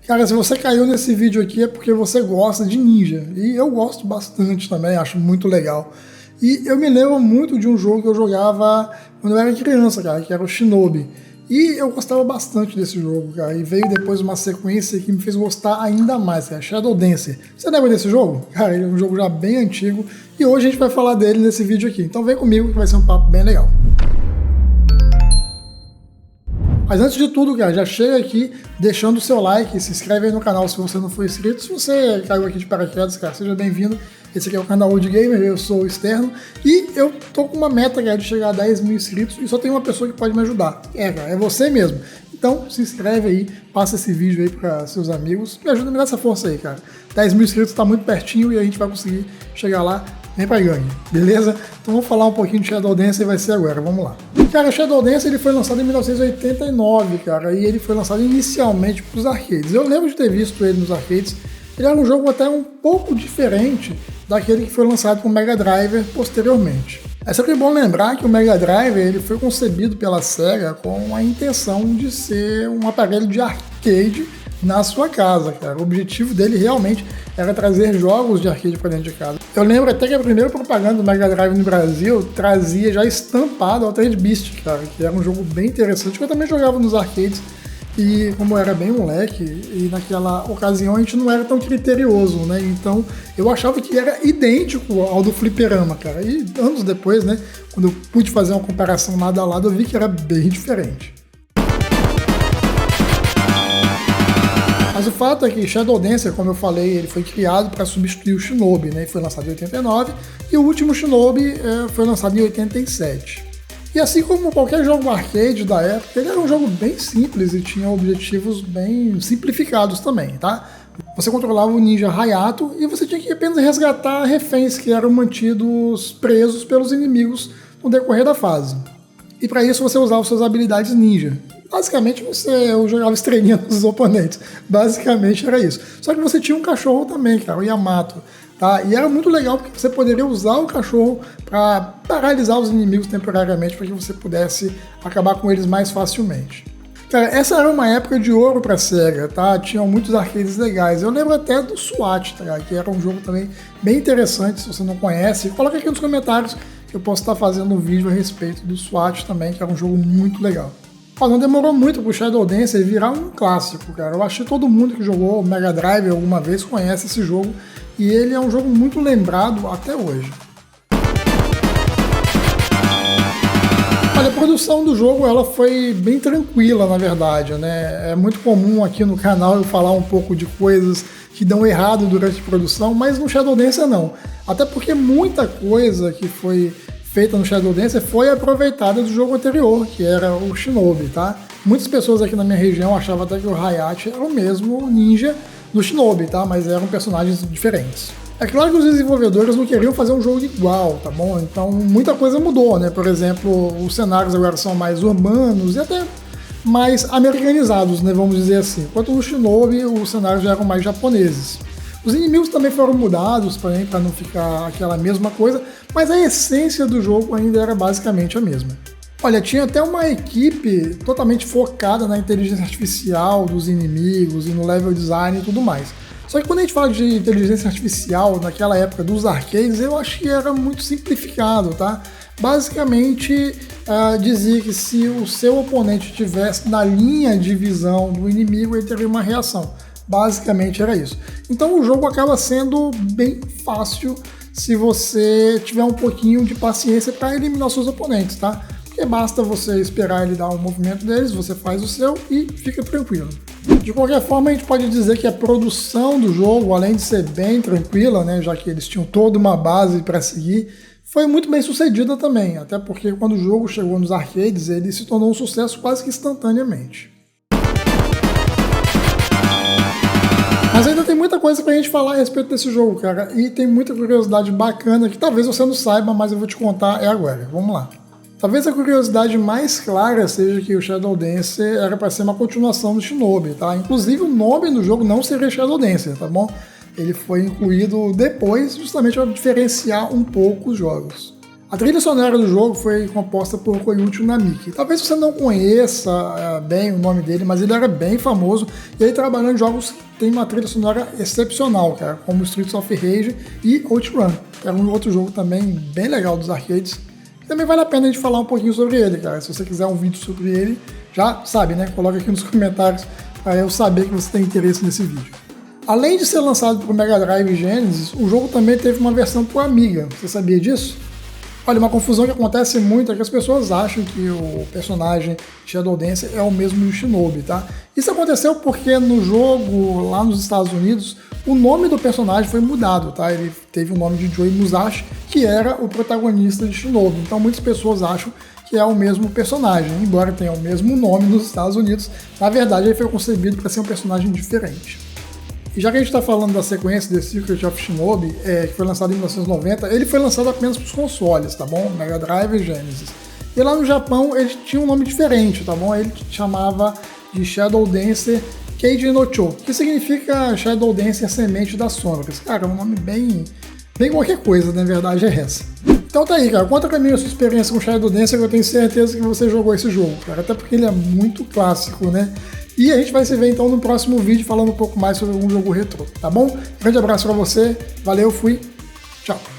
Cara, se você caiu nesse vídeo aqui é porque você gosta de ninja. E eu gosto bastante também, acho muito legal. E eu me lembro muito de um jogo que eu jogava quando eu era criança, cara, que era o Shinobi. E eu gostava bastante desse jogo, cara. E veio depois uma sequência que me fez gostar ainda mais, cara, Shadow Dancer. Você lembra desse jogo? Cara, ele é um jogo já bem antigo. E hoje a gente vai falar dele nesse vídeo aqui. Então vem comigo que vai ser um papo bem legal. Mas antes de tudo, cara, já chega aqui deixando o seu like, se inscreve aí no canal se você não for inscrito. Se você caiu aqui de paraquedas, cara, seja bem-vindo. Esse aqui é o canal Old Gamer, eu sou o Externo. E eu tô com uma meta, cara, de chegar a 10 mil inscritos e só tem uma pessoa que pode me ajudar. Cara, é você mesmo. Então se inscreve aí, passa esse vídeo aí para seus amigos. Me ajuda a me dar essa força aí, cara. 10 mil inscritos tá muito pertinho e a gente vai conseguir chegar lá. Vem pra gangue, beleza? Então vamos falar um pouquinho de Shadow Dancer e vai ser agora, vamos lá. Cara, Shadow Dancer ele foi lançado em 1989, cara, e ele foi lançado inicialmente para os arcades. Eu lembro de ter visto ele nos arcades. Ele era um jogo até um pouco diferente daquele que foi lançado com o Mega Drive posteriormente. É sempre bom lembrar que o Mega Drive ele foi concebido pela Sega com a intenção de ser um aparelho de arcade na sua casa, cara. O objetivo dele realmente era trazer jogos de arcade para dentro de casa. Eu lembro até que a primeira propaganda do Mega Drive no Brasil trazia já estampado Altered Beast, cara, que era um jogo bem interessante, que eu também jogava nos arcades. E como eu era bem moleque, e naquela ocasião a gente não era tão criterioso, né? Então eu achava que era idêntico ao do fliperama, cara. E anos depois, né, quando eu pude fazer uma comparação lado a lado, eu vi que era bem diferente. Mas o fato é que Shadow Dancer, como eu falei, ele foi criado para substituir o Shinobi, né? Ele foi lançado em 89 e o último Shinobi foi lançado em 87. E assim como qualquer jogo arcade da época, ele era um jogo bem simples e tinha objetivos bem simplificados também, tá? Você controlava o ninja Hayato e você tinha que apenas resgatar reféns que eram mantidos presos pelos inimigos no decorrer da fase. E para isso você usava suas habilidades ninja. Basicamente você jogava estrelinha nos oponentes. Basicamente era isso. Só que você tinha um cachorro também, cara, o Yamato. Tá? E era muito legal porque você poderia usar o cachorro para paralisar os inimigos temporariamente para que você pudesse acabar com eles mais facilmente. Cara, essa era uma época de ouro para a Sega, tá? Tinham muitos arcades legais. Eu lembro até do SWAT, tá? Que era um jogo também bem interessante. Se você não conhece, coloca aqui nos comentários que eu posso estar fazendo um vídeo a respeito do SWAT também, que era um jogo muito legal. Não demorou muito pro Shadow Dancer virar um clássico, cara. Eu acho que todo mundo que jogou o Mega Drive alguma vez conhece esse jogo. E ele é um jogo muito lembrado até hoje. Olha, a produção do jogo ela foi bem tranquila, na verdade, né? É muito comum aqui no canal eu falar um pouco de coisas que dão errado durante a produção, mas no Shadow Dancer não. Até porque muita coisa que foi feita no Shadow Dancer foi aproveitada do jogo anterior, que era o Shinobi, tá? Muitas pessoas aqui na minha região achavam até que o Hayato era o mesmo ninja do Shinobi, tá? Mas eram personagens diferentes. É claro que os desenvolvedores não queriam fazer um jogo igual, tá bom? Então muita coisa mudou, né? Por exemplo, os cenários agora são mais urbanos e até mais americanizados, né? Vamos dizer assim. Enquanto no Shinobi os cenários já eram mais japoneses. Os inimigos também foram mudados para não ficar aquela mesma coisa, mas a essência do jogo ainda era basicamente a mesma. Olha, tinha até uma equipe totalmente focada na inteligência artificial dos inimigos e no level design e tudo mais. Só que quando a gente fala de inteligência artificial naquela época dos arcades, eu acho que era muito simplificado, tá? Basicamente, dizia que se o seu oponente estivesse na linha de visão do inimigo, ele teria uma reação. Basicamente era isso. Então o jogo acaba sendo bem fácil se você tiver um pouquinho de paciência para eliminar seus oponentes, tá? Porque basta você esperar ele dar um movimento deles, você faz o seu e fica tranquilo. De qualquer forma, a gente pode dizer que a produção do jogo, além de ser bem tranquila, né, já que eles tinham toda uma base para seguir, foi muito bem sucedida também, até porque quando o jogo chegou nos arcades, ele se tornou um sucesso quase que instantaneamente. Mas ainda tem muita coisa pra gente falar a respeito desse jogo, cara, e tem muita curiosidade bacana que talvez você não saiba, mas eu vou te contar agora. Vamos lá. Talvez a curiosidade mais clara seja que o Shadow Dancer era para ser uma continuação do Shinobi, tá? Inclusive o nome do jogo não seria Shadow Dancer, tá bom? Ele foi incluído depois justamente para diferenciar um pouco os jogos. A trilha sonora do jogo foi composta por Koichi Namiki. Talvez você não conheça bem o nome dele, mas ele era bem famoso e ele trabalhou em jogos que tem uma trilha sonora excepcional, cara, como Streets of Rage e OutRun, que era um outro jogo também bem legal dos arcades. Também vale a pena a gente falar um pouquinho sobre ele, cara. Se você quiser um vídeo sobre ele, já sabe, né? Coloca aqui nos comentários para eu saber que você tem interesse nesse vídeo. Além de ser lançado para o Mega Drive e Genesis, o jogo também teve uma versão para o Amiga. Você sabia disso? Olha, uma confusão que acontece muito é que as pessoas acham que o personagem Shadow Dancer é o mesmo do Shinobi, tá? Isso aconteceu porque no jogo, lá nos Estados Unidos, o nome do personagem foi mudado, tá? Ele teve o nome de Joey Musashi, que era o protagonista de Shinobi. Então muitas pessoas acham que é o mesmo personagem, embora tenha o mesmo nome nos Estados Unidos, na verdade ele foi concebido para ser um personagem diferente. E já que a gente está falando da sequência The Secret of Shinobi, que foi lançado em 1990, ele foi lançado apenas para os consoles, tá bom? Mega Drive e Genesis. E lá no Japão ele tinha um nome diferente, tá bom? Ele chamava de Shadow Dancer Keiji no Cho, que significa Shadow Dancer Semente das Sombras. Cara, é um nome bem qualquer coisa, na verdade é essa. Então tá aí, cara, conta pra mim a sua experiência com Shadow Dancer, que eu tenho certeza que você jogou esse jogo, cara, até porque ele é muito clássico, né? E a gente vai se ver então no próximo vídeo falando um pouco mais sobre um jogo retrô, tá bom? Grande abraço pra você, valeu, fui, tchau!